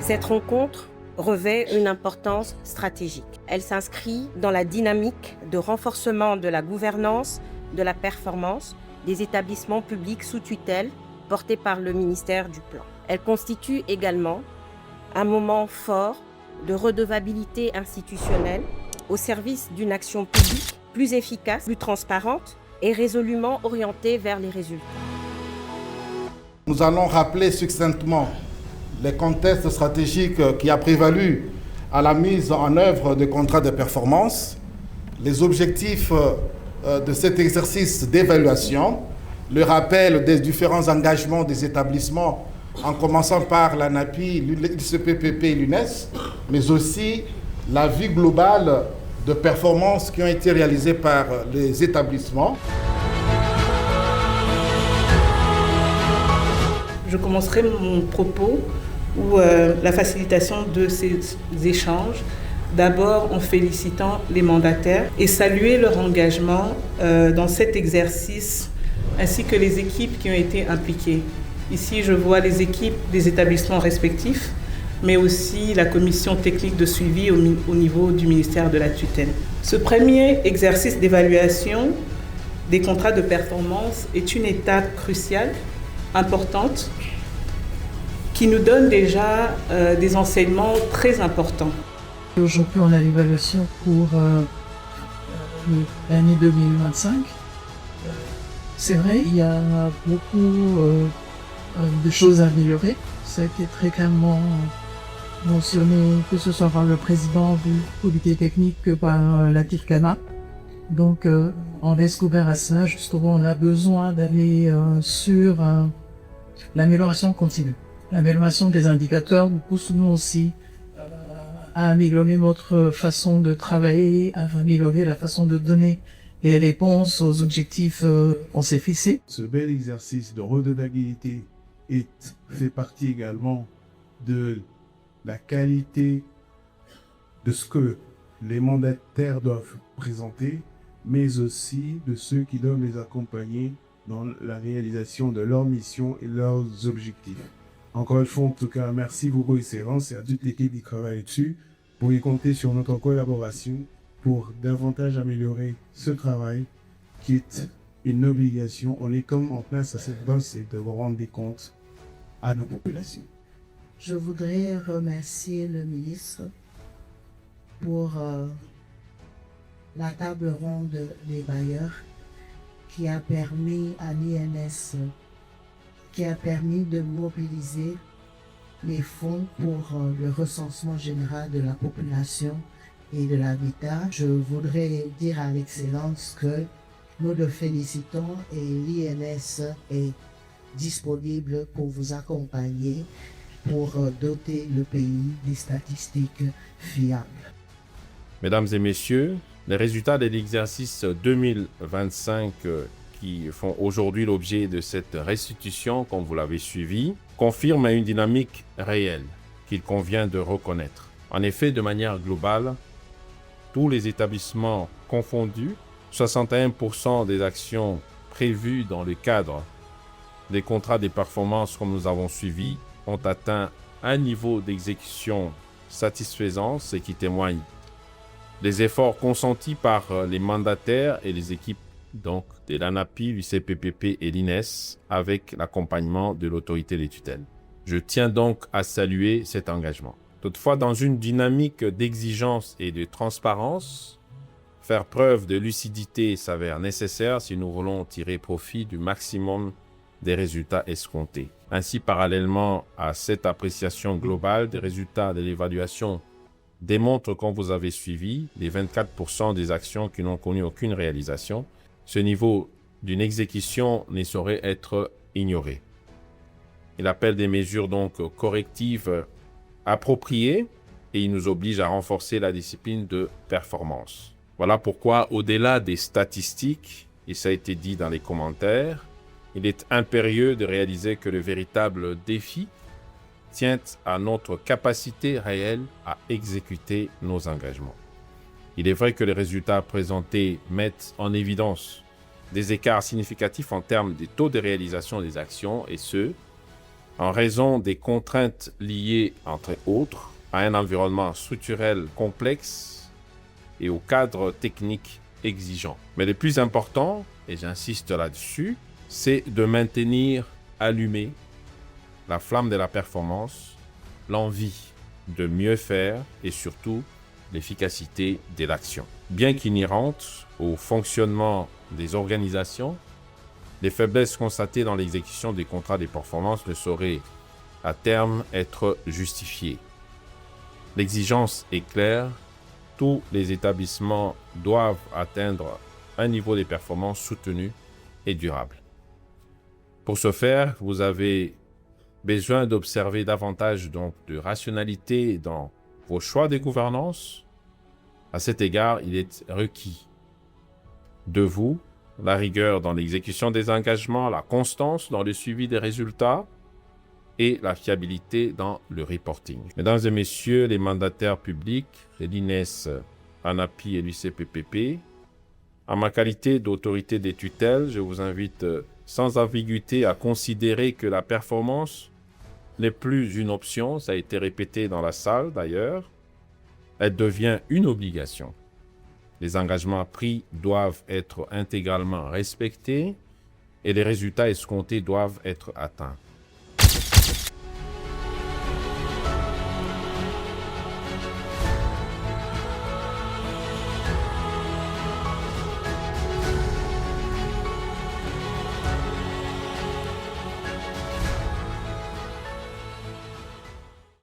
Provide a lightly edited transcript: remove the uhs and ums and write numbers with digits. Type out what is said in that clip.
Cette rencontre revêt une importance stratégique. Elle s'inscrit dans la dynamique de renforcement de la gouvernance, de la performance des établissements publics sous tutelle portés par le ministère du Plan. Elle constitue également un moment fort de redevabilité institutionnelle au service d'une action publique plus efficace, plus transparente et résolument orientée vers les résultats. Nous allons rappeler succinctement les contextes stratégiques qui a prévalu à la mise en œuvre des contrats de performance, les objectifs de cet exercice d'évaluation, le rappel des différents engagements des établissements, en commençant par l'ANAPI, l'ICPPP et l'UNES, mais aussi la vue globale de performances qui ont été réalisées par les établissements. Je commencerai mon propos ou la facilitation de ces échanges, d'abord en félicitant les mandataires et saluer leur engagement dans cet exercice, ainsi que les équipes qui ont été impliquées. Ici, je vois les équipes des établissements respectifs, mais aussi la commission technique de suivi au niveau du ministère de la tutelle. Ce premier exercice d'évaluation des contrats de performance est une étape cruciale, importante, qui nous donne déjà des enseignements très importants. Aujourd'hui, on a l'évaluation pour l'année 2025. C'est vrai, il y a beaucoup de choses à améliorer. Ça a été très clairement mentionné, que ce soit par le président du comité technique que par la TIFCANA. Donc, on laisse ouvert à ça. Justement, on a besoin d'aller sur l'amélioration continue. L'amélioration des indicateurs nous pousse nous aussi à améliorer notre façon de travailler, à améliorer la façon de donner les réponses aux objectifs qu'on s'est fixés. Ce bel exercice de redevabilité fait partie également de la qualité de ce que les mandataires doivent présenter, mais aussi de ceux qui doivent les accompagner dans la réalisation de leurs missions et leurs objectifs. Encore une fois, en tout cas, merci beaucoup, Excellence, et à toute l'équipe qui travaille dessus. Vous pouvez compter sur notre collaboration pour davantage améliorer ce travail qui est une obligation. On est comme en place à cette base, c'est de vous rendre des comptes à nos populations. Je voudrais remercier le ministre pour la table ronde des bailleurs qui a permis à l'INS, qui a permis de mobiliser les fonds pour le recensement général de la population et de l'habitat. Je voudrais dire à l'Excellence que nous le félicitons et l'INS est disponible pour vous accompagner pour doter le pays des statistiques fiables. Mesdames et messieurs, les résultats de l'exercice 2025 qui font aujourd'hui l'objet de cette restitution, comme vous l'avez suivi, confirment une dynamique réelle qu'il convient de reconnaître. En effet, de manière globale, tous les établissements confondus, 61% des actions prévues dans le cadre des contrats de performance comme nous avons suivi ont atteint un niveau d'exécution satisfaisant, ce qui témoigne des efforts consentis par les mandataires et les équipes donc de l'ANAPI, l'ICPPP et l'INES avec l'accompagnement de l'autorité des tutelles. Je tiens donc à saluer cet engagement. Toutefois, dans une dynamique d'exigence et de transparence, faire preuve de lucidité s'avère nécessaire si nous voulons tirer profit du maximum des résultats escomptés. Ainsi, parallèlement à cette appréciation globale des résultats de l'évaluation démontre, comme vous avez suivi, les 24% des actions qui n'ont connu aucune réalisation. Ce niveau d'une exécution ne saurait être ignoré. Il appelle des mesures donc correctives appropriées et il nous oblige à renforcer la discipline de performance. Voilà pourquoi, au-delà des statistiques, et ça a été dit dans les commentaires, il est impérieux de réaliser que le véritable défi tient à notre capacité réelle à exécuter nos engagements. Il est vrai que les résultats présentés mettent en évidence des écarts significatifs en termes des taux de réalisation des actions, et ce, en raison des contraintes liées, entre autres, à un environnement structurel complexe et au cadre technique exigeant. Mais le plus important, et j'insiste là-dessus, c'est de maintenir allumée la flamme de la performance, l'envie de mieux faire et surtout l'efficacité de l'action. Bien qu'inhérente au fonctionnement des organisations, les faiblesses constatées dans l'exécution des contrats de performance ne sauraient à terme être justifiées. L'exigence est claire, tous les établissements doivent atteindre un niveau de performance soutenu et durable. Pour ce faire, vous avez besoin d'observer davantage donc de rationalité dans vos choix de gouvernance. À cet égard, il est requis de vous la rigueur dans l'exécution des engagements, la constance dans le suivi des résultats et la fiabilité dans le reporting. Mesdames et messieurs les mandataires publics, l'INES, ANAPI et l'UCPPP, en ma qualité d'autorité des tutelles, je vous invite sans ambiguïté à considérer que la performance n'est plus une option, ça a été répété dans la salle d'ailleurs, elle devient une obligation. Les engagements pris doivent être intégralement respectés et les résultats escomptés doivent être atteints.